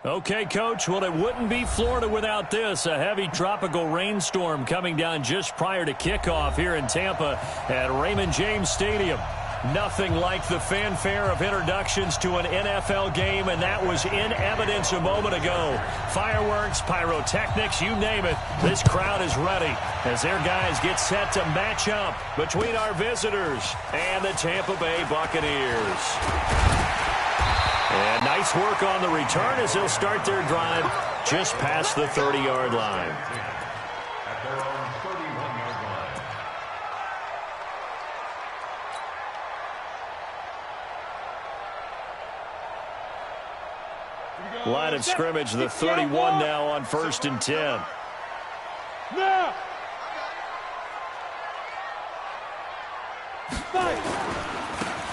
Okay, Coach, well, it wouldn't be Florida without this. A heavy tropical rainstorm coming down just prior to kickoff here in Tampa at Raymond James Stadium. Nothing like the fanfare of introductions to an NFL game, and that was in evidence a moment ago. Fireworks, pyrotechnics, you name it. This crowd is ready as their guys get set to match up between our visitors and the Tampa Bay Buccaneers. And nice work on the return as they'll start their drive just past the 30-yard line. Line of scrimmage, the 31 now on 1st and 10. Now.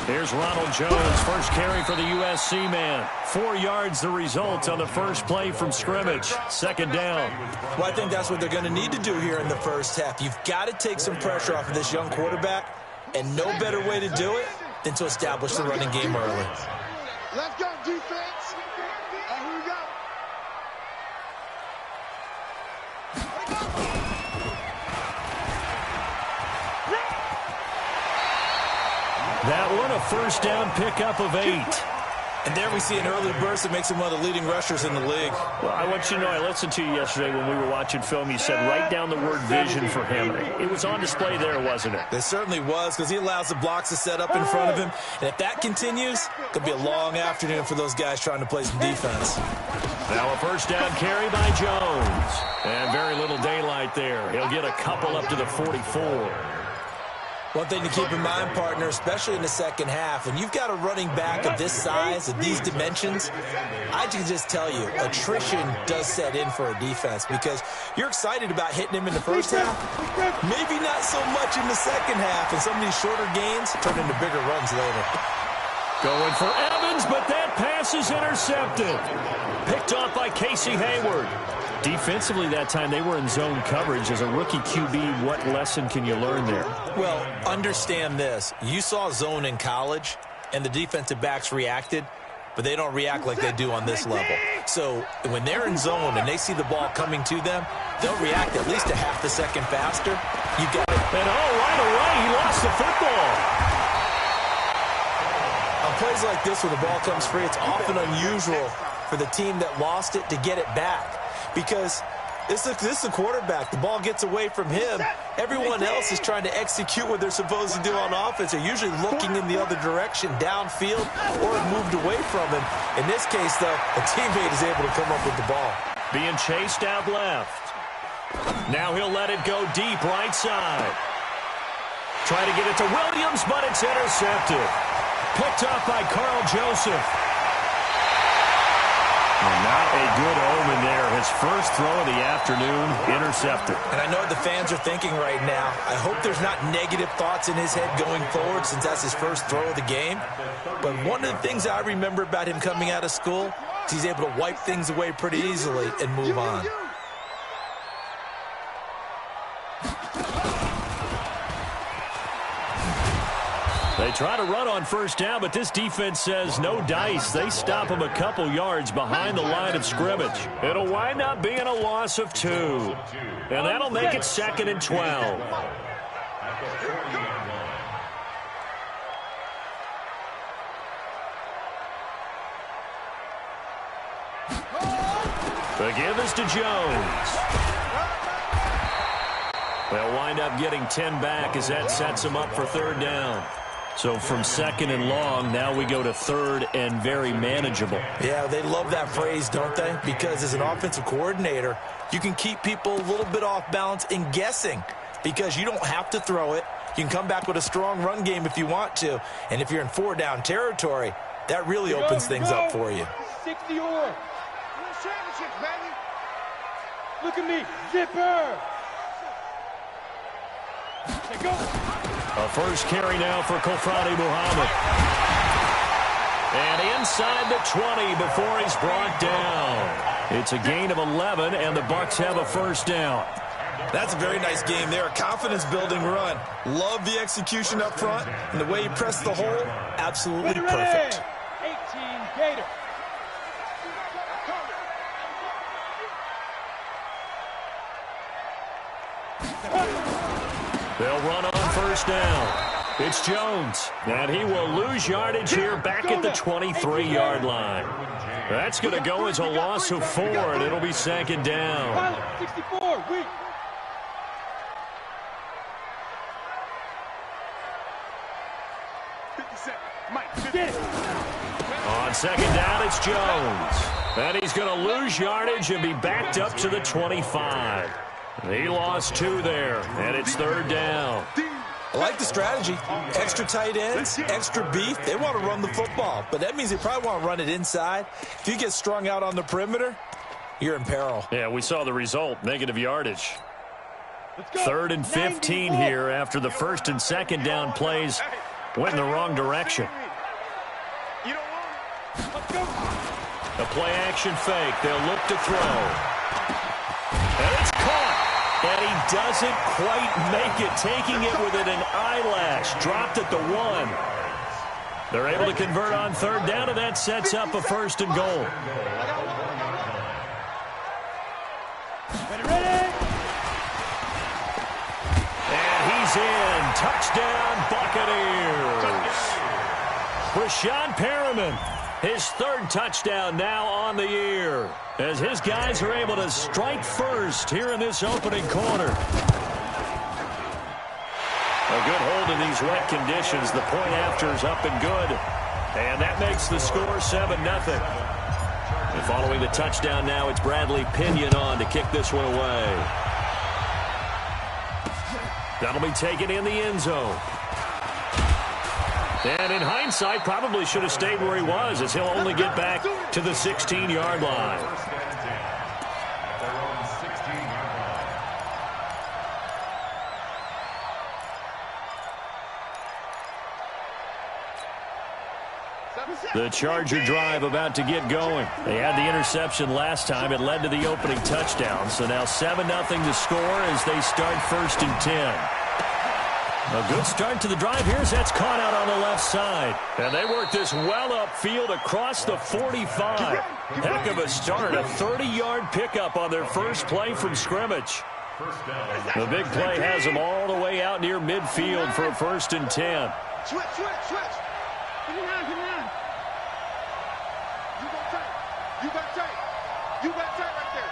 Here's Ronald Jones, first carry for the USC man. 4 yards the result on the first play from scrimmage. 2nd down. Well, I think that's what they're going to need to do here in the first half. You've got to take some pressure off of this young quarterback, and no better way to do it than to establish the running game early. Let's go, defense. Here we go. That one, a first down pickup of 8. And there we see an early burst that makes him one of the leading rushers in the league. Well, I want you to know, I listened to you yesterday when we were watching film. You said write down the word vision for him. It was on display there, wasn't it? It certainly was, because he allows the blocks to set up in front of him. And if that continues, it could be a long afternoon for those guys trying to play some defense. Now a first down carry by Jones. And very little daylight there. He'll get a couple up to the 44. One thing to keep in mind, partner, especially in the second half, when you've got a running back of this size, of these dimensions, I can just tell you, attrition does set in for a defense because you're excited about hitting him in the first half, maybe not so much in the second half, and some of these shorter gains turn into bigger runs later. Going for Evans, but that pass is intercepted. Picked off by Casey Hayward. Defensively that time, they were in zone coverage. As a rookie QB, what lesson can you learn there? Well, understand this. You saw zone in college, and the defensive backs reacted, but they don't react like they do on this level. So when they're in zone and they see the ball coming to them, they'll react at least a half a second faster. You got it. And right away, he lost the football. On plays like this where the ball comes free, it's often unusual for the team that lost it to get it back. Because this is a quarterback. The ball gets away from him. Everyone else is trying to execute what they're supposed to do on offense. They're usually looking in the other direction, downfield, or moved away from him. In this case, though, a teammate is able to come up with the ball. Being chased out left. Now he'll let it go deep right side. Trying to get it to Williams, but it's intercepted. Picked up by Carl Joseph. Not a good omen there. His first throw of the afternoon, intercepted. And I know what the fans are thinking right now. I hope there's not negative thoughts in his head going forward since that's his first throw of the game. But one of the things I remember about him coming out of school is he's able to wipe things away pretty easily and move on. They try to run on first down, but this defense says no dice. They stop him a couple yards behind the line of scrimmage. It'll wind up being a loss of 2. And that'll make it 2nd and 12. The give is to Jones. They'll wind up getting 10 back as that sets them up for 3rd down. So from 2nd and long, now we go to 3rd and very manageable. Yeah, they love that phrase, don't they? Because as an offensive coordinator, you can keep people a little bit off balance and guessing because you don't have to throw it. You can come back with a strong run game if you want to. And if you're in 4-down territory, that really opens things up for you. 60 or. Baby. Look at me. Zipper. Go. A first carry now for Kofradi Muhammad. And inside the 20 before he's brought down. It's a gain of 11, and the Bucs have a first down. That's a very nice game there. A confidence-building run. Love the execution up front, and the way he pressed the hole, absolutely perfect. 18 Gator. They'll run on first down. It's Jones, and he will lose yardage here back at the 23-yard line. That's going to go as a loss of 4, and it'll be second down. 64, weak. On second down, it's Jones. And he's going to lose yardage and be backed up to the 25. He lost 2 there, and it's third down. I like the strategy. Extra tight ends, extra beef. They want to run the football, but that means they probably want to run it inside. If you get strung out on the perimeter, you're in peril. Yeah, we saw the result, negative yardage. Third and 15 here after the first and second down plays went in the wrong direction. A play-action fake. They'll look to throw. And it's caught. And he doesn't quite make it, taking it within an eyelash. Dropped at the 1. They're able to convert on third down, and that sets up a first and goal. And he's in. Touchdown, Buccaneers. Rashawn Perriman, his third touchdown now on the year, as his guys are able to strike first here in this opening quarter. A good hold in these wet conditions. The point after is up and good, and that makes the score 7-0. And following the touchdown now, it's Bradley Pinion on to kick this one away. That'll be taken in the end zone. And in hindsight, probably should have stayed where he was, as he'll only get back to the 16-yard line. The Charger drive about to get going. They had the interception last time. It led to the opening touchdown. So now 7-0 to score as they start first and 10. A good start to the drive here as that's caught out on the left side. And they work this well upfield across the 45. Heck of a start. A 30-yard pickup on their first play from scrimmage. The big play has them all the way out near midfield for a first and 10. Switch. Give me nine. You got tight right there.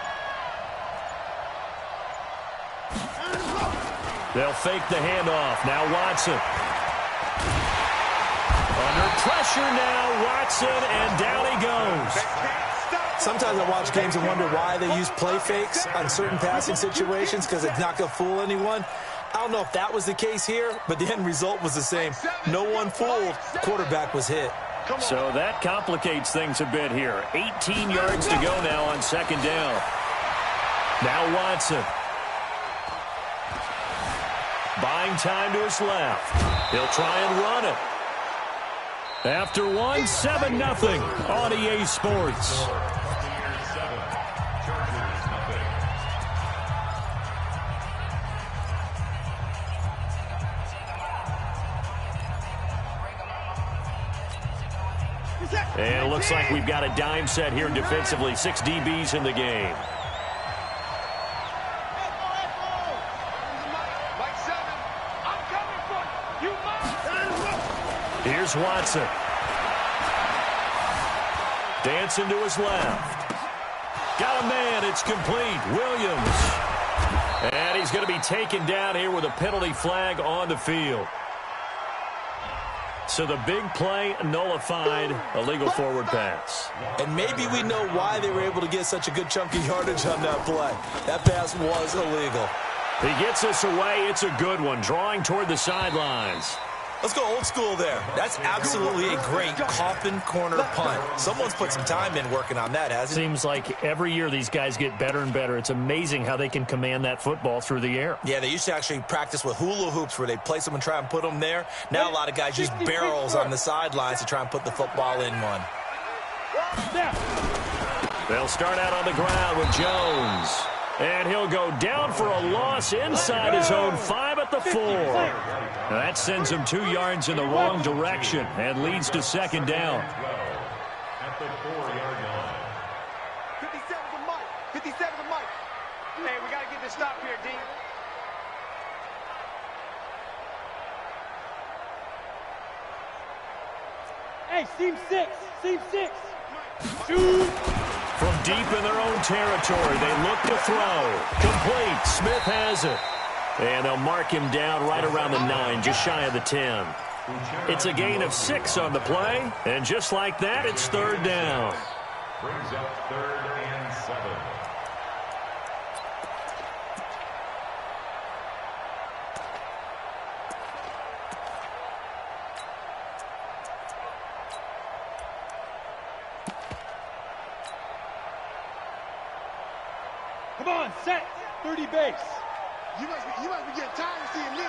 They'll fake the handoff. Now Watson. Under pressure now, Watson, and down he goes. Sometimes I watch games and wonder why they use play fakes on certain passing situations, because it's not going to fool anyone. I don't know if that was the case here, but the end result was the same. No one fooled. The quarterback was hit. So that complicates things a bit here. 18 yards to go now on second down. Now Watson. Buying time to his left. He'll try and run it. After 7-0 on EA Sports. And it looks like we've got a dime set here defensively. 6 DBs in the game. Here's Watson. Dancing to his left. Got a man. It's complete. Williams. And he's going to be taken down here with a penalty flag on the field. So the big play nullified, a legal forward pass. And maybe we know why they were able to get such a good chunk of yardage on that play. That pass was illegal. He gets us away. It's a good one, drawing toward the sidelines. Let's go old school there. That's absolutely a great coffin corner punt. Someone's put some time in working on that, hasn't he? Seems like every year these guys get better and better. It's amazing how they can command that football through the air. Yeah, they used to actually practice with hula hoops where they place them and try and put them there. Now a lot of guys use barrels on the sidelines to try and put the football in one. They'll start out on the ground with Jones. And he'll go down for a loss inside his own 5 at the 4. Now that sends him 2 yards in the wrong direction and leads to second down. At the 4-yard line. 57 to Mike. Hey, we got to get this stop here, D. Hey, seam six. Shoot. From deep in their own territory, they look to throw. Complete. Smith has it. And they'll mark him down right around the 9, just shy of the 10. It's a gain of 6 on the play, and just like that, it's third down. Brings up 3rd and 7. Come on, set. 30 base. You must be getting tired of seeing me.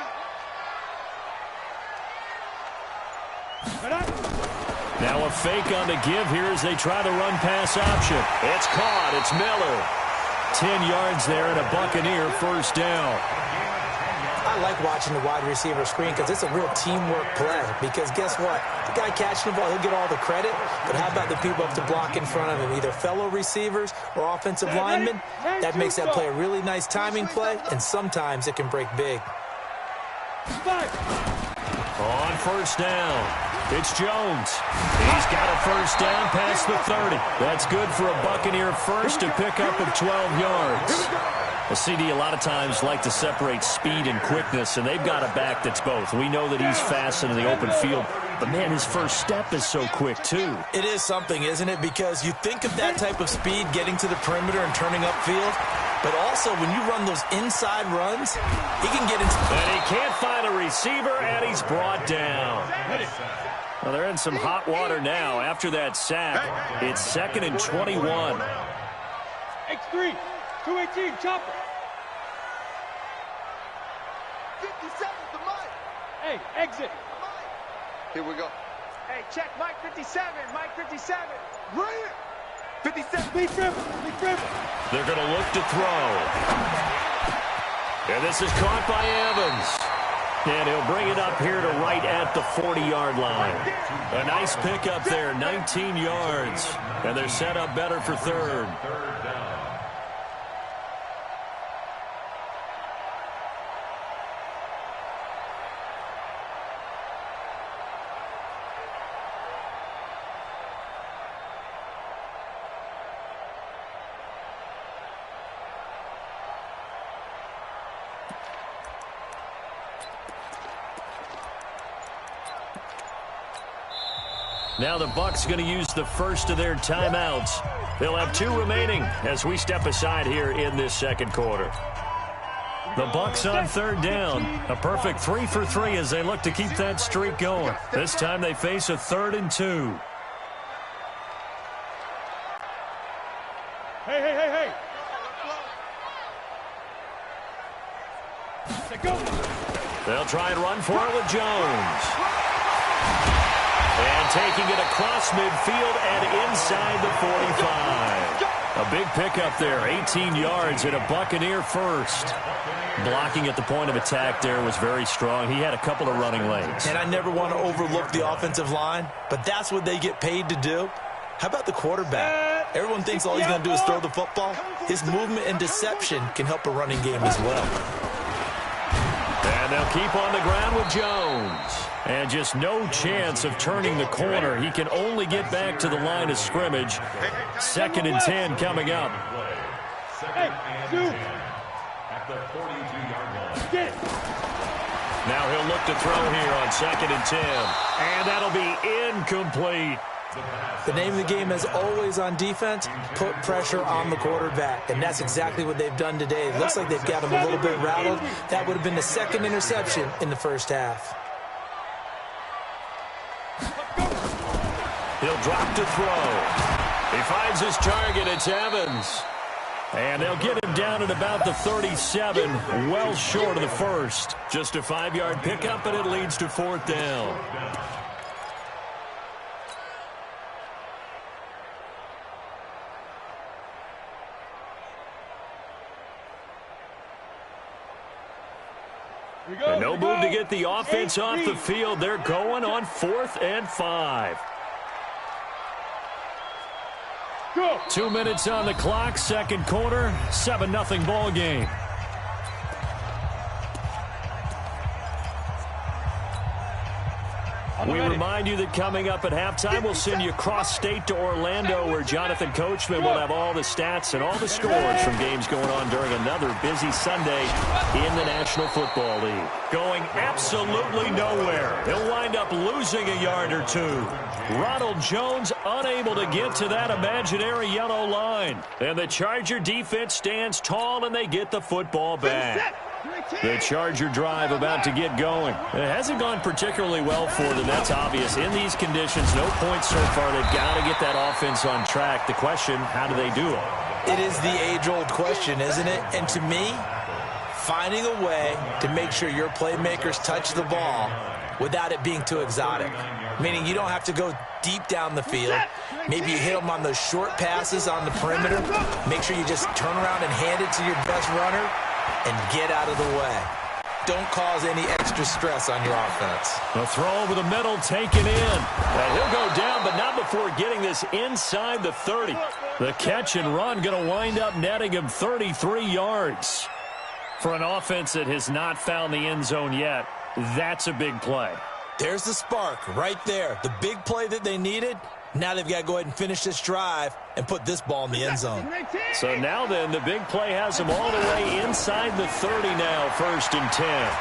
Now a fake on the give here as they try the run-pass option. It's caught. It's Miller. 10 yards there and a Buccaneer first down. I like watching the wide receiver screen because it's a real teamwork play. Because guess what? The guy catching the ball, he'll get all the credit. But how about the people up to block in front of him? Either fellow receivers or offensive linemen. That makes that play a really nice timing play, and sometimes it can break big. On first down, it's Jones. He's got a first down past the 30. That's good for a Buccaneer first, a pickup of 12 yards. A CD a lot of times like to separate speed and quickness, and they've got a back that's both. We know that he's fast in the open field, but, man, his first step is so quick, too. It is something, isn't it? Because you think of that type of speed getting to the perimeter and turning upfield, but also when you run those inside runs, he can get into... And he can't find a receiver, and he's brought down. Well, they're in some hot water now after that sack. It's 2nd and 21. X3. 218, chopper. 57 to Mike. Hey, exit. Here we go. Hey, check Mike 57. Mike 57. Bring it. 57. Big dribble. They're going to look to throw. And this is caught by Evans. And he'll bring it up here to right at the 40-yard line. A nice pickup there, 19 yards. And they're set up better for third. Now the Bucs going to use the first of their timeouts. They'll have 2 remaining as we step aside here in this second quarter. The Bucs on third down. A perfect 3 for 3 as they look to keep that streak going. This time they face a 3rd and 2. Hey. Go. They'll try and run for it with Jones. And taking it across midfield and inside the 45. A big pickup there, 18 yards and a Buccaneer first. Blocking at the point of attack there was very strong. He had a couple of running lanes. And I never want to overlook the offensive line, but that's what they get paid to do. How about the quarterback? Everyone thinks all he's going to do is throw the football. His movement and deception can help a running game as well. And they'll keep on the ground with Jones. And just no chance of turning the corner. He can only get back to the line of scrimmage. 2nd and 10 coming up. Hey, dude. At the 42-yard line. Get it. Now he'll look to throw here on 2nd and 10. And that'll be incomplete. The name of the game is always on defense, put pressure on the quarterback. And that's exactly what they've done today. It looks like they've got him a little bit rattled. That would have been the 2nd interception in the first half. He'll drop to throw. He finds his target. It's Evans. And they'll get him down at about the 37, well short of the first. Just a 5-yard pickup, and it leads to 4th down. And no move to get the offense off the field. They're going on 4th and 5. Go. 2 minutes on the clock, second quarter, 7-0 ball game. We remind you that coming up at halftime, we'll send you cross-state to Orlando, where Jonathan Coachman will have all the stats and all the scores from games going on during another busy Sunday in the National Football League. Going absolutely nowhere. He'll wind up losing a yard or two. Ronald Jones unable to get to that imaginary yellow line. And the Charger defense stands tall, and they get the football back. The Charger drive about to get going. It hasn't gone particularly well for them. That's obvious. In these conditions, no points so far. They've got to get that offense on track. The question, how do they do it? It is the age-old question, isn't it? And to me, finding a way to make sure your playmakers touch the ball without it being too exotic. Meaning you don't have to go deep down the field. Maybe you hit them on those short passes on the perimeter. Make sure you just turn around and hand it to your best runner and get out of the way. Don't cause any extra stress on your offense. A throw over the middle, taken in. And he'll go down, but not before getting this inside the 30. The catch and run going to wind up netting him 33 yards. For an offense that has not found the end zone yet, that's a big play. There's the spark right there. The big play that they needed. Now they've got to go ahead and finish this drive and put this ball in the end zone. So now then, the big play has them all the way inside the 30 now, 1st and 10.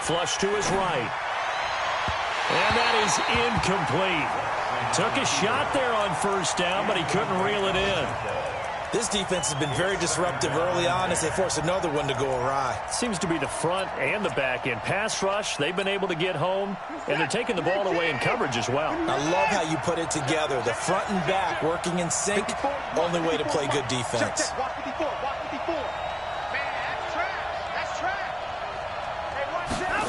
Flush to his right. And that is incomplete. Took a shot there on 1st down, but he couldn't reel it in. This defense has been very disruptive early on as they force another one to go awry. Seems to be the front and the back end. Pass rush, they've been able to get home, and they're taking the ball away in coverage as well. I love how you put it together. The front and back working in sync, only way to play good defense. Walk 54, walk 54. Man, that's trash. That's trash. Hey, watch out.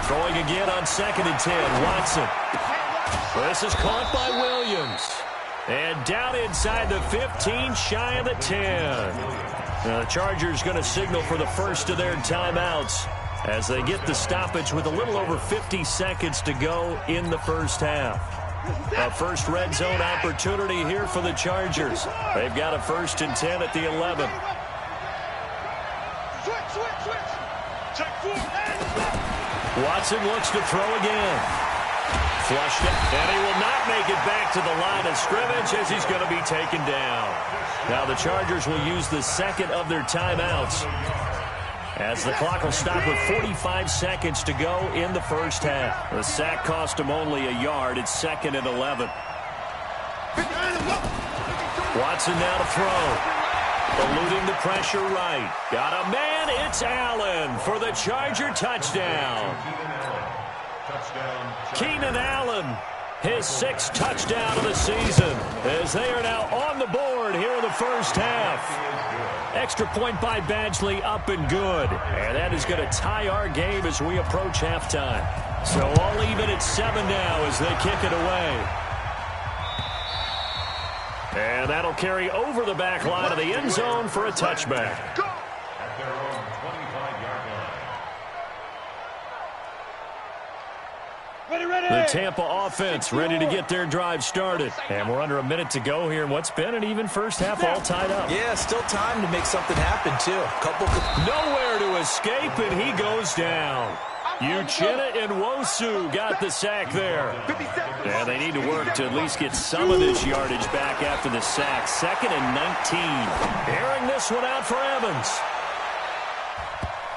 Throwing again on 2nd and 10, Watson. This is caught by Williams. And down inside the 15, shy of the 10. Now the Chargers going to signal for the first of their timeouts as they get the stoppage with a little over 50 seconds to go in the first half. A first red zone opportunity here for the Chargers. They've got a 1st and 10 at the 11. Watson looks to throw again. Flushed it, and he will not make it back to the line of scrimmage as he's going to be taken down. Now the Chargers will use the second of their timeouts as the clock will stop with 45 seconds to go in the first half. The sack cost him only a yard. It's 2nd and 11. Watson now to throw. Eluding the pressure right. Got a man. It's Allen for the Charger touchdown. Keenan Allen, his 6th touchdown of the season, as they are now on the board here in the first half. Extra point by Badgley, up and good. And that is going to tie our game as we approach halftime. So all even at 7 now as they kick it away. And that'll carry over the back line of the end zone for a touchback. At their own 25-yard line. The Tampa offense ready to get their drive started. And we're under a minute to go here in what's been an even first half all tied up. Yeah, still time to make something happen, too. Nowhere to escape, and he goes down. Uchenna and Nwosu got the sack there. Yeah, they need to work to at least get some of this yardage back after the sack. 2nd and 19. Airing this one out for Evans.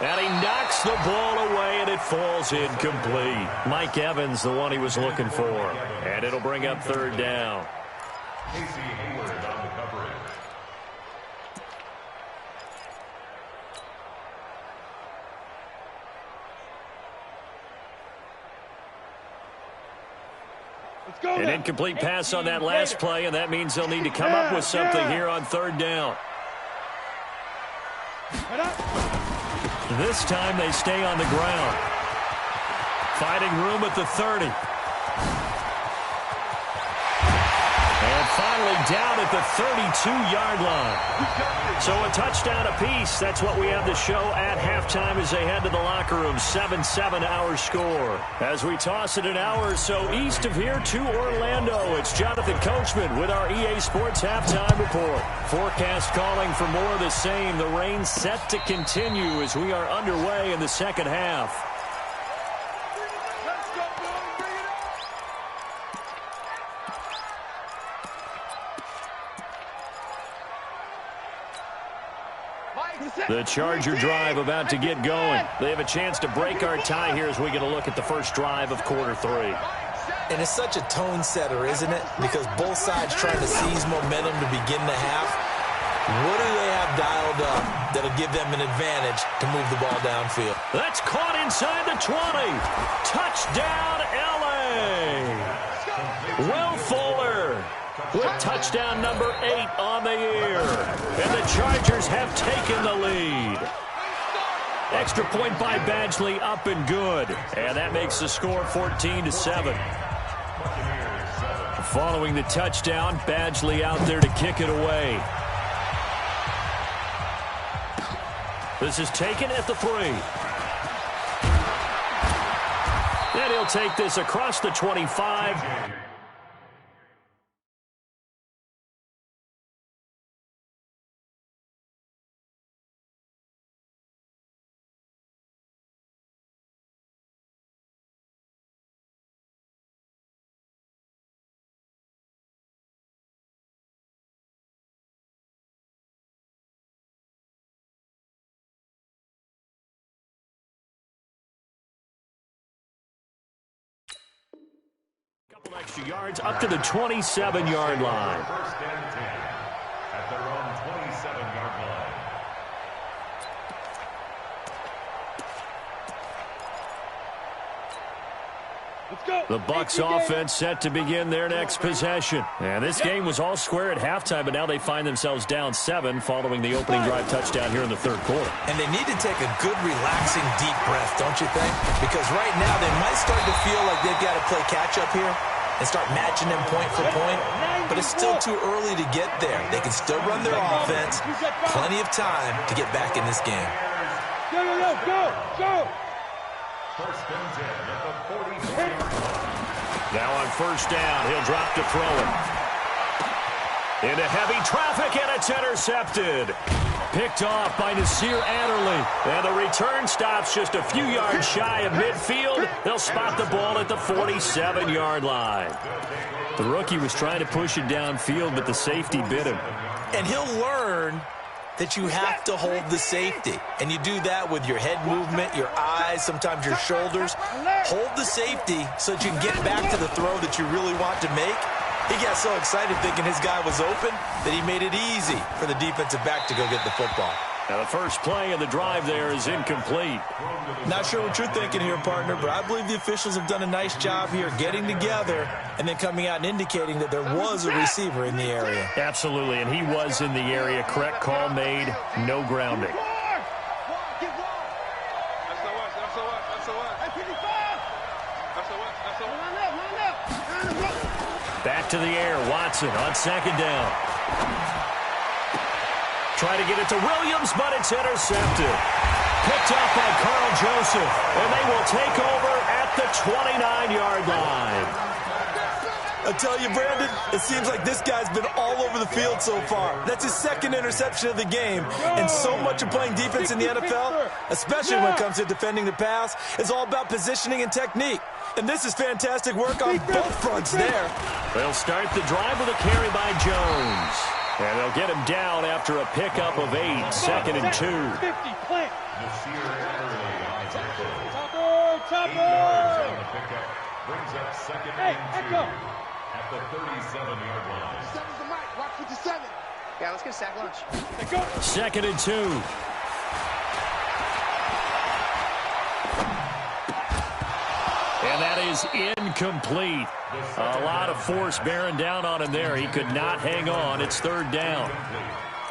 And he knocks the ball away, and it falls incomplete. Mike Evans, the one he was looking for. And it'll bring up 3rd down. Casey Hayward on the coverage. Let's go. An incomplete pass on that last play, and that means they'll need to come up with something here on 3rd down. This time they stay on the ground. Fighting room at the 30. And finally down at the 32-yard line. So a touchdown apiece. That's what we have to show at halftime as they head to the locker room. 7-7 our score. As we toss it an hour or so east of here to Orlando, it's Jonathan Coachman with our EA Sports Halftime Report. Forecast calling for more of the same. The rain set to continue as we are underway in the second half. The Charger drive about to get going. They have a chance to break our tie here as we get a look at the first drive of quarter 3. And it's such a tone setter, isn't it? Because both sides trying to seize momentum to begin the half. What do they have dialed up that'll give them an advantage to move the ball downfield? That's caught inside the 20. Touchdown, L.A. Will Fuller with touchdown number 8 on the year. And the Chargers have taken the lead. Extra point by Badgley, up and good. And that makes the score 14-7. Following the touchdown, Badgley out there to kick it away. This is taken at the 3. And he'll take this across the 25. Couple extra yards up to the 27-yard line. First and 10 at their own 27-yard line. Let's go. The Bucs offense set to begin their next possession. And this game was all square at halftime, but now they find themselves down 7 following the opening drive touchdown here in the third quarter. And they need to take a good, relaxing, deep breath, don't you think? Because right now they might start to feel like they've got to play catch-up here and start matching them point for point. But it's still too early to get there. They can still run their offense. Plenty of time to get back in this game. Go. First and 10 at the 43-yard line. Now on first down, he'll drop to throw it. Into heavy traffic, and it's intercepted. Picked off by Nasir Adderley. And the return stops just a few yards shy of midfield. They'll spot the ball at the 47-yard line. The rookie was trying to push it downfield, but the safety bit him. And he'll learn that you have to hold the safety. And you do that with your head movement, your eyes, sometimes your shoulders. Hold the safety so that you can get back to the throw that you really want to make. He got so excited thinking his guy was open that he made it easy for the defensive back to go get the football. Now the first play of the drive there is incomplete. Not sure what you're thinking here, partner, but I believe the officials have done a nice job here getting together and then coming out and indicating that there was a receiver in the area. Absolutely, and he was in the area. Correct call made, no grounding. Back to the air, Watson on second down. Try to get it to Williams, but it's intercepted. Picked up by Carl Joseph, and they will take over at the 29-yard line. I tell you, Brandon, it seems like this guy's been all over the field so far. That's his second interception of the game, and so much of playing defense in the NFL, especially when it comes to defending the pass, is all about positioning and technique. And this is fantastic work on both fronts there. They'll start the drive with a carry by Jones. And they'll get him down after a pickup of 8, second and 2. Nasir Adderley on the tackle. 8 yards on the pickup. Brings up second and 2 at the 37-yard line. 7's the mic. Watch for the 7. Yeah, let's get a sack lunch. Second and 2. And that is incomplete. A lot of force bearing down on him there. He could not hang on. It's third down.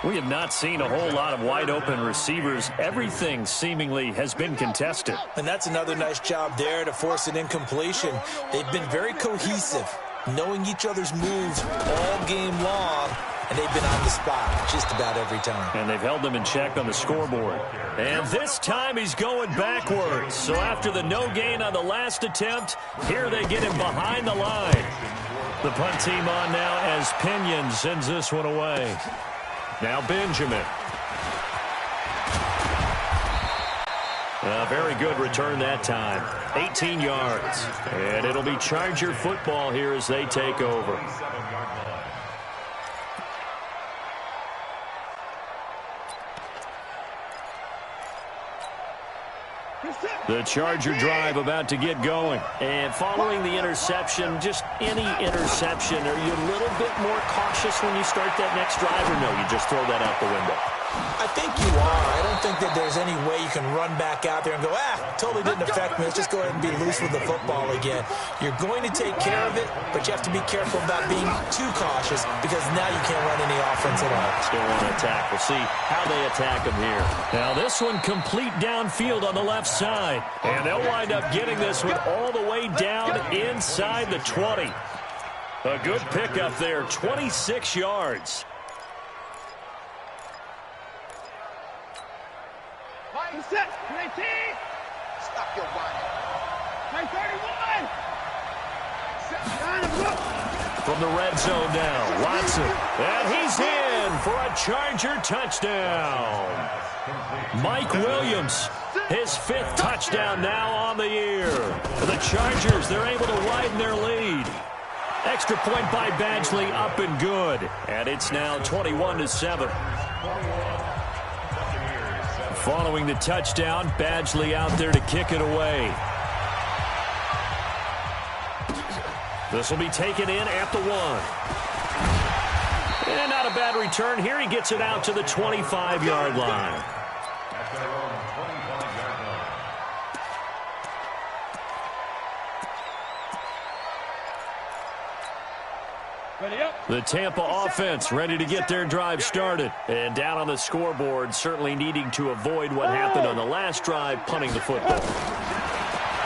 We have not seen a whole lot of wide-open receivers. Everything seemingly has been contested. And that's another nice job there to force an incompletion. They've been very cohesive, knowing each other's moves all game long, and they've been on the spot just about every time. And they've held them in check on the scoreboard. And this time he's going backwards. So after the no gain on the last attempt, here they get him behind the line. The punt team on now as Pinion sends this one away. Now Benjamin. A very good return that time. 18 yards. And it'll be Charger football here as they take over. The Charger drive about to get going. And following the interception, just any interception, are you a little bit more cautious when you start that next drive, or no, you just throw that out the window? I think you are. I don't think that there's any way you can run back out there and go, totally didn't affect me. Let's just go ahead and be loose with the football again. You're going to take care of it, but you have to be careful about being too cautious because now you can't run any offense at all. Still want to attack. We'll see how they attack him here. Now this one complete downfield on the left side. And they'll wind up getting this one all the way down inside the 20. A good pickup there, 26 yards. Set, 19. Stop your whining. 31. From the red zone now, Watson. And he's in for a Charger touchdown. Mike Williams, his 5th touchdown now on the year. For the Chargers, they're able to widen their lead. Extra point by Badgley, up and good. And it's now 21-7. Following the touchdown, Badgley out there to kick it away. This will be taken in at the 1. And not a bad return here. He gets it out to the 25-yard line. The Tampa offense ready to get their drive started. And down on the scoreboard, certainly needing to avoid what happened on the last drive, punting the football.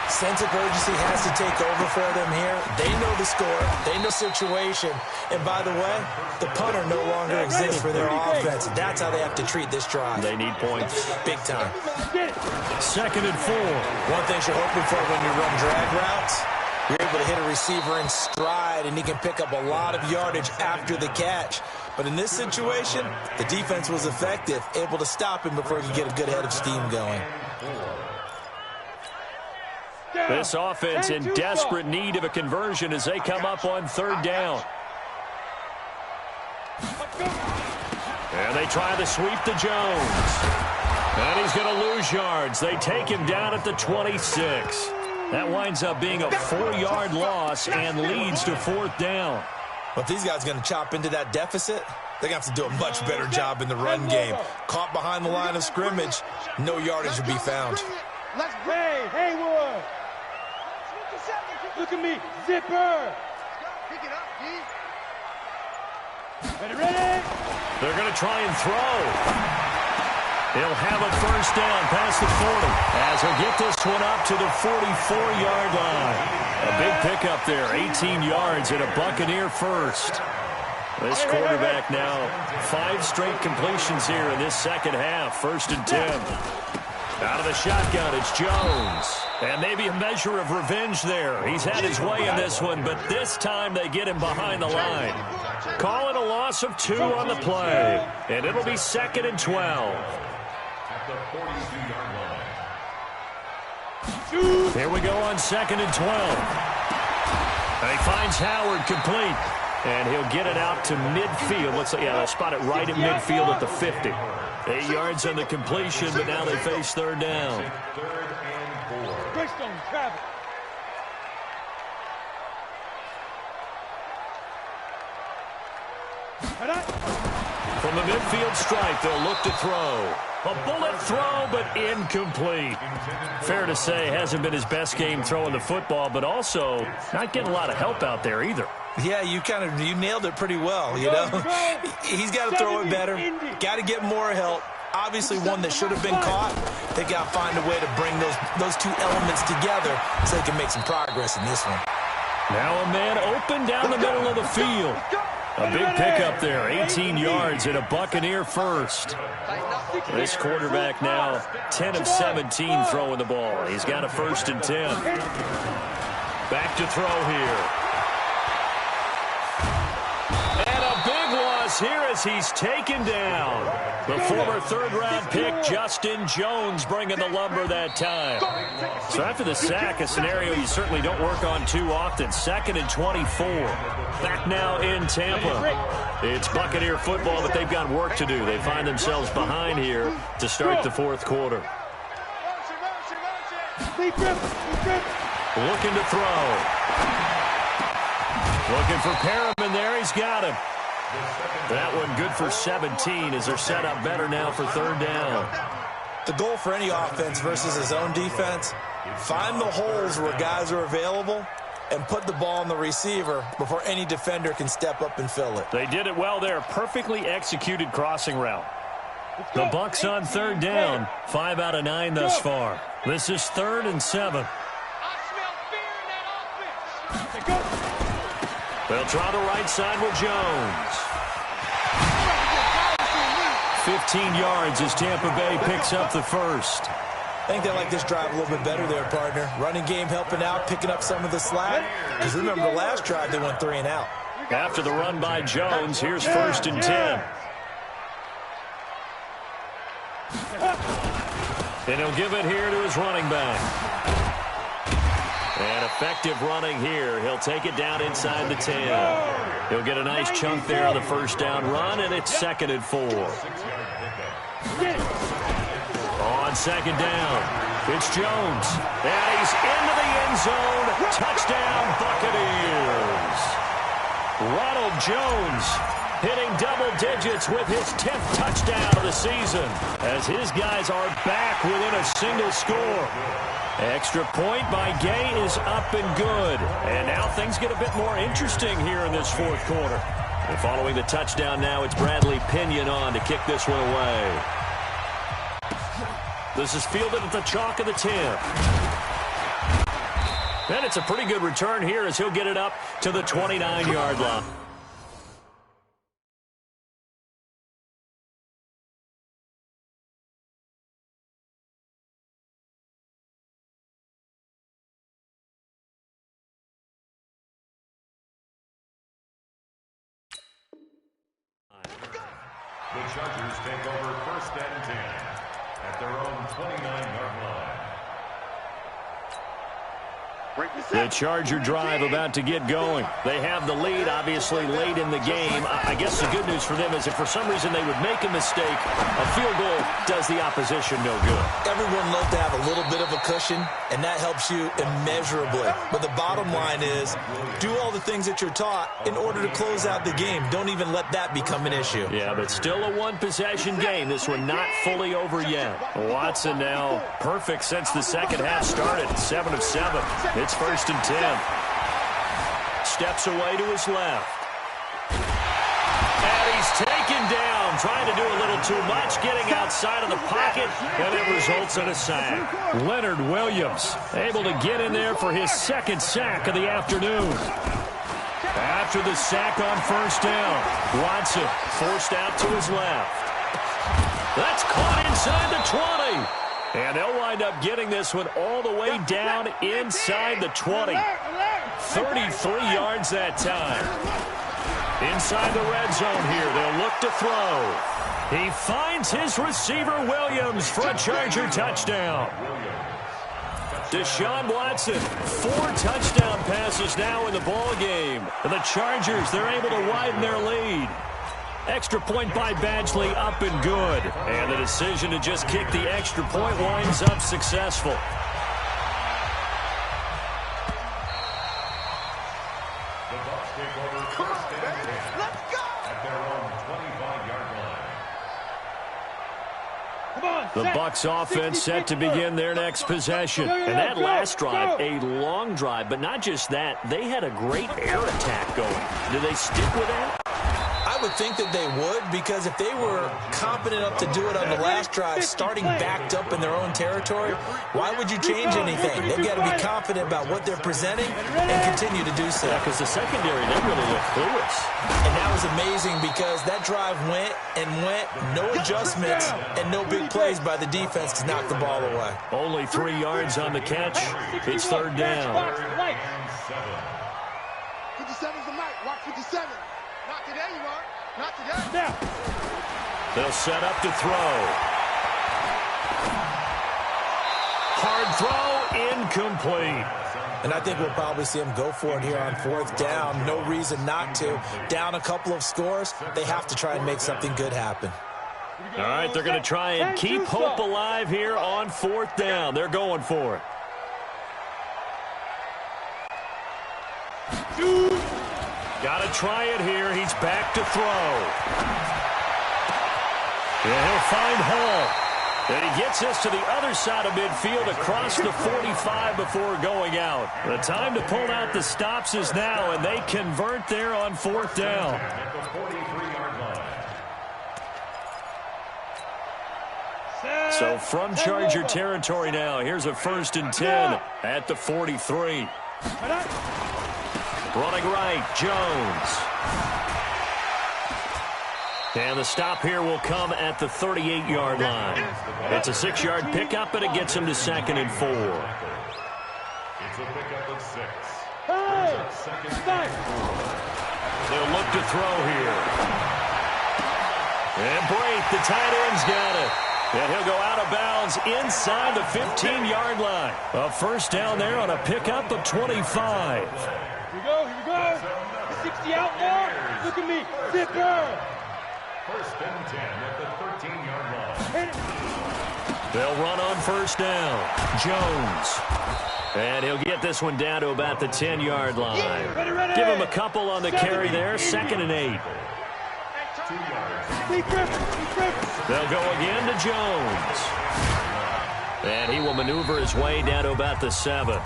Sense of urgency has to take over for them here. They know the score. They know the situation. And by the way, the punter no longer exists for their offense. That's how they have to treat this drive. They need points. Big time. 2nd and 4. One thing you're hoping for when you run drag routes, you're able to hit a receiver in stride, and he can pick up a lot of yardage after the catch. But in this situation, the defense was effective, able to stop him before he could get a good head of steam going. This offense in desperate need of a conversion as they come up on 3rd down. And they try to sweep to Jones. And he's going to lose yards. They take him down at the 26. That winds up being a 4-yard loss and leads to 4th down. Well, if these guys are going to chop into that deficit, they're going to have to do a much better job in the run game. Caught behind the line of scrimmage, no yardage will be found. Hey, Haywood! Look at me, Zipper! Pick it up, D. Ready? They're going to try and throw. He'll have a 1st down past the 40 as he'll get this one up to the 44-yard line. A big pickup there, 18 yards and a Buccaneer first. This quarterback now 5 straight completions here in this second half. 1st and 10. Out of the shotgun, it's Jones. And maybe a measure of revenge there. He's had his way in this one, but this time they get him behind the line. Call it a loss of 2 on the play. And it'll be 2nd and 12. The 42-yard line. Here we go on 2nd and 12. And he finds Howard complete. And he'll get it out to midfield. Looks like, yeah, they'll spot it right at midfield at the 50. 8 yards on the completion, but now they face 3rd down. 3rd and 4. Bridgestone travel. From the midfield stripe, they'll look to throw. A bullet throw, but incomplete. Fair to say, hasn't been his best game throwing the football, but also not getting a lot of help out there either. Yeah, you nailed it pretty well, you know. He's got to throw it better. Got to get more help. Obviously, one that should have been caught. They got to find a way to bring those 2 elements together so they can make some progress in this one. Now a man open down the middle of the field. A big pickup there, 18 yards and a Buccaneer first. This quarterback now 10 of 17 throwing the ball. He's got a 1st and 10. Back to throw here. And a big loss here as he's taken down. The former 3rd-round pick, Justin Jones, bringing the lumber that time. So after the sack, a scenario you certainly don't work on too often. 2nd and 24. Back now in Tampa. It's Buccaneer football, but they've got work to do. They find themselves behind here to start the 4th quarter. Looking to throw. Looking for Perriman there. He's got him. That one good for 17 as they're set up better now for third down. The goal for any offense versus his own defense, find the holes where guys are available and put the ball on the receiver before any defender can step up and fill it. They did it well there. Perfectly executed crossing route. The Bucs on third down. 5 out of 9 thus far. This is 3rd and 7. They'll try the right side with Jones. 15 yards as Tampa Bay picks up the first. I think they like this drive a little bit better there, partner. Running game helping out, picking up some of the slack. Because remember, the last drive they went 3 and out. After the run by Jones, here's 1st and 10. And he'll give it here to his running back. And effective running here. He'll take it down inside the 10. He'll get a nice chunk there on the first down run, and it's 2nd and 4. On 2nd down, it's Jones. And he's into the end zone. Touchdown, Buccaneers. Ronald Jones hitting double digits with his 10th touchdown of the season as his guys are back within a single score. Extra point by Gay is up and good. And now things get a bit more interesting here in this 4th quarter. And following the touchdown now, it's Bradley Pinion on to kick this one away. This is fielded at the chalk of the 10. And it's a pretty good return here as he'll get it up to the 29-yard line. The Chargers take over 1st and 10 at their own 29-yard line. The Charger drive about to get going. They have the lead, obviously, late in the game. I guess the good news for them is if for some reason they would make a mistake, a field goal does the opposition no good. Everyone loves to have a little bit of a cushion, and that helps you immeasurably. But the bottom line is, do all the things that you're taught in order to close out the game. Don't even let that become an issue. Yeah, but still a one-possession game. This one not fully over yet. Watson now perfect since the second half started. 7 of 7. It's 1st and 10. Steps away to his left. And he's taken down, trying to do a little too much, getting outside of the pocket, and it results in a sack. Leonard Williams able to get in there for his 2nd sack of the afternoon. After the sack on 1st down, Watson forced out to his left. That's caught inside the 20. And they'll wind up getting this one all the way down inside the 20. 33 yards that time. Inside the red zone here, they'll look to throw. He finds his receiver, Williams, for a Charger touchdown. Deshaun Watson, 4 touchdown passes now in the ball game. And the Chargers, they're able to widen their lead. Extra point by Badgley, up and good. And the decision to just kick the extra point winds up successful. The Bucs take over 1st and 10 at their own 25-yard line. The Bucs offense set to begin their next possession. And that last drive, a long drive, but not just that. They had a great air attack going. Do they stick with that? I would think that they would, because if they were competent enough to do it on the last drive, starting backed up in their own territory, why would you change anything? They've got to be confident about what they're presenting and continue to do so. Yeah, because the secondary, they really look clueless. And that was amazing because that drive went and went, no adjustments and no big plays by the defense to knock the ball away. Only 3 yards on the catch. It's 3rd down. 57's the mic. Watch 57. Not today, you are. Not today. Now. They'll set up to throw. Hard throw, incomplete. And I think we'll probably see him go for it here on 4th down. No reason not to. Down a couple of scores, they have to try and make something good happen. All right, they're going to try and keep hope alive here on 4th down. They're going for it. Got to try it here. He's back to throw. And he'll find Hall. And he gets this to the other side of midfield across the 45 before going out. The time to pull out the stops is now, and they convert there on 4th down. So from Charger territory now, here's a 1st and 10 at the 43. Running right, Jones. And the stop here will come at the 38-yard line. It's a 6-yard pickup, and it gets him to 2nd and 4. It's a pickup of 6. They'll look to throw here. And Brate, the tight end's got it. And he'll go out of bounds inside the 15-yard line. A 1st down there on a pickup of 25. Here we go. 60 out now. Look at me. Zipper. 1st and 10 at the 13-yard line. They'll run on 1st down. Jones. And he'll get this one down to about the 10-yard line. Give him a couple on the carry there. 2nd and 8. 2 yards. They'll go again to Jones. And he will maneuver his way down to about the 7.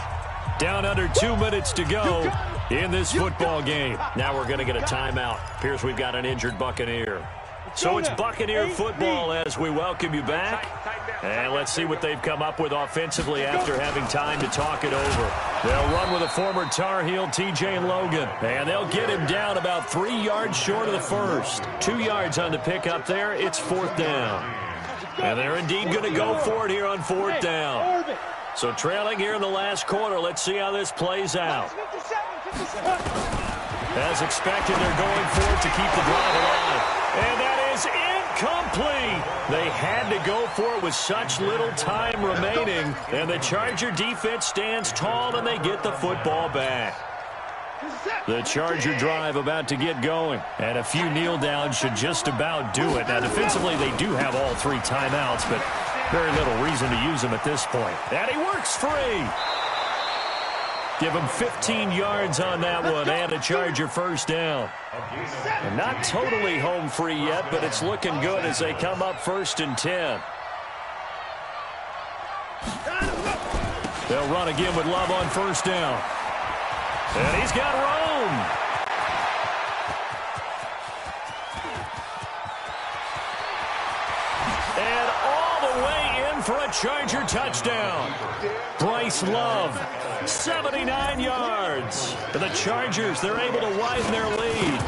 Down under 2 minutes to go in this football game. Now we're going to get a timeout. Appears we've got an injured Buccaneer. So it's Buccaneer football as we welcome you back. And let's see what they've come up with offensively after having time to talk it over. They'll run with a former Tar Heel, T.J. Logan. And they'll get him down about 3 yards short of the 1st. 2 yards on the pickup there. It's 4th down. And they're indeed going to go for it here on 4th down. So trailing here in the last quarter. Let's see how this plays out. As expected, they're going for it to keep the drive alive. And that is incomplete. They had to go for it with such little time remaining. And the Charger defense stands tall, and they get the football back. The Charger drive about to get going. And a few kneel downs should just about do it. Now, defensively, they do have all 3 timeouts, but very little reason to use them at this point. And he works free. Give him 15 yards on that one and a Charger 1st down. And not totally home free yet, but it's looking good as they come up 1st and 10. They'll run again with Love on 1st down. And he's got Rome. And all the way in for a Charger touchdown. Bryce Love, 79 yards. And the Chargers, they're able to widen their lead.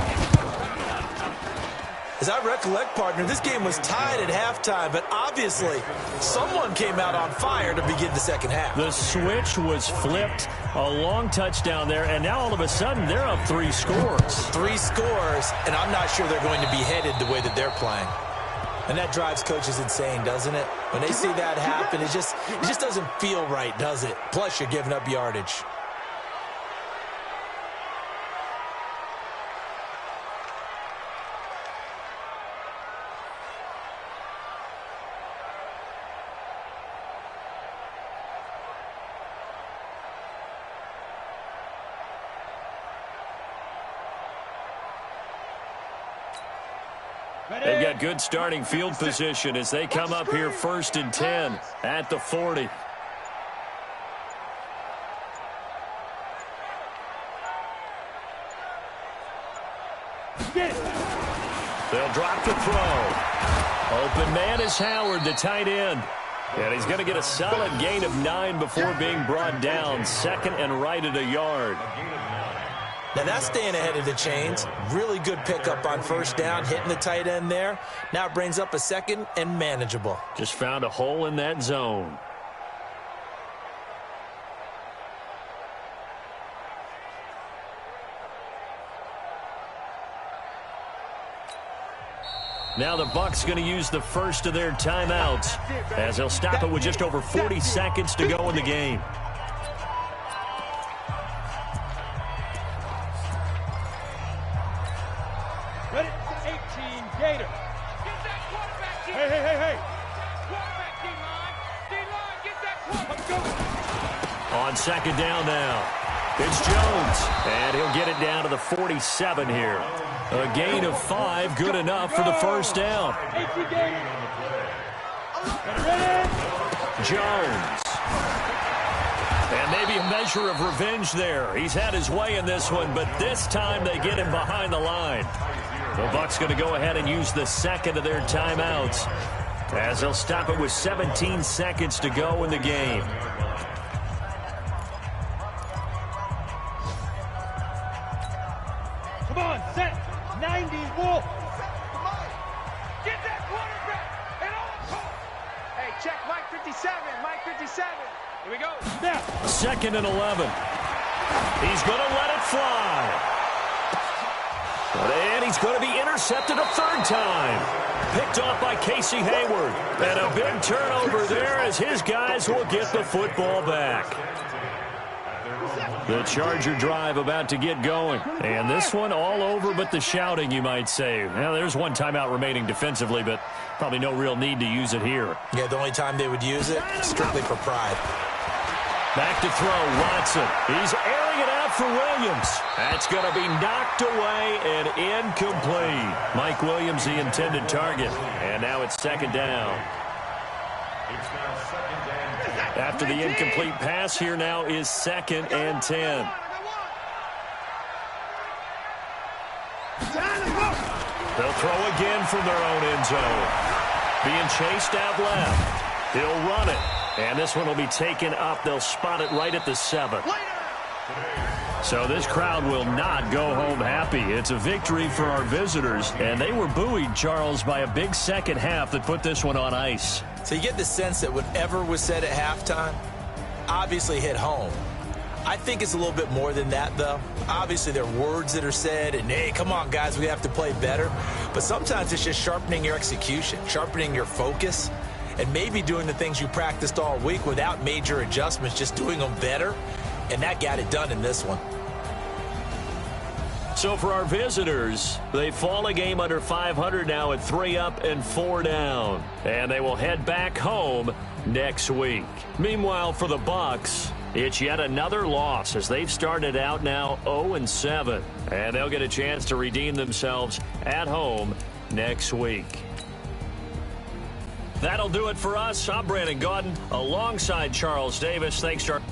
As I recollect, partner, this game was tied at halftime, but obviously someone came out on fire to begin the second half. The switch was flipped, a long touchdown there, and now all of a sudden they're up 3 scores. 3 scores, and I'm not sure they're going to be headed the way that they're playing. And that drives coaches insane, doesn't it? When they see that happen, it just doesn't feel right, does it? Plus, you're giving up yardage. They've got good starting field position as they come up here 1st and 10 at the 40. They'll drop the throw. Open man is Howard, the tight end. And he's going to get a solid gain of 9 before being brought down. 2nd and right at a yard. Now that's staying ahead of the chains. Really good pickup on 1st down, hitting the tight end there. Now it brings up a 2nd and manageable. Just found a hole in that zone. Now the Bucs going to use the first of their timeouts as they'll stop it with just over 40 seconds to go in the game. Ready? 18, Gator. Hey. D-line, get that quarterback. On 2nd down now. It's Jones, and he'll get it down to the 47 here. A gain of 5, good enough for the first down. Jones. And maybe a measure of revenge there. He's had his way in this one, but this time they get him behind the line. The Bucs going to go ahead and use the second of their timeouts, as they'll stop it with 17 seconds to go in the game. Come on, set. 90, Wolf. Get that quarterback. And all. Hey, check Mike 57. Mike 57. Here we go. Snap. 2nd and 11. He's going to let it fly. And he's going to be intercepted a 3rd time. Picked off by Casey Hayward. And a big turnover there as his guys will get the football back. The Charger drive about to get going. And this one all over but the shouting, you might say. Well, there's one timeout remaining defensively, but probably no real need to use it here. Yeah, the only time they would use it, strictly for pride. Back to throw, Watson. He's airing it out for Williams. That's going to be knocked away and incomplete. Mike Williams, the intended target. And now it's 2nd down. After the incomplete pass, here now is 2nd and 10. They'll throw again from their own end zone. Being chased out left. He'll run it. And this one will be taken up. They'll spot it right at the 7. So this crowd will not go home happy. It's a victory for our visitors. And they were buoyed, Charles, by a big second half that put this one on ice. So you get the sense that whatever was said at halftime obviously hit home. I think it's a little bit more than that, though. Obviously, there are words that are said, and, hey, come on, guys, we have to play better. But sometimes it's just sharpening your execution, sharpening your focus, and maybe doing the things you practiced all week without major adjustments, just doing them better. And that got it done in this one. So for our visitors, they fall a game under 500 now at 3 up and 4 down. And they will head back home next week. Meanwhile, for the Bucs, it's yet another loss as they've started out now 0-7. And they'll get a chance to redeem themselves at home next week. That'll do it for us. I'm Brandon Gaudin alongside Charles Davis. Thanks to our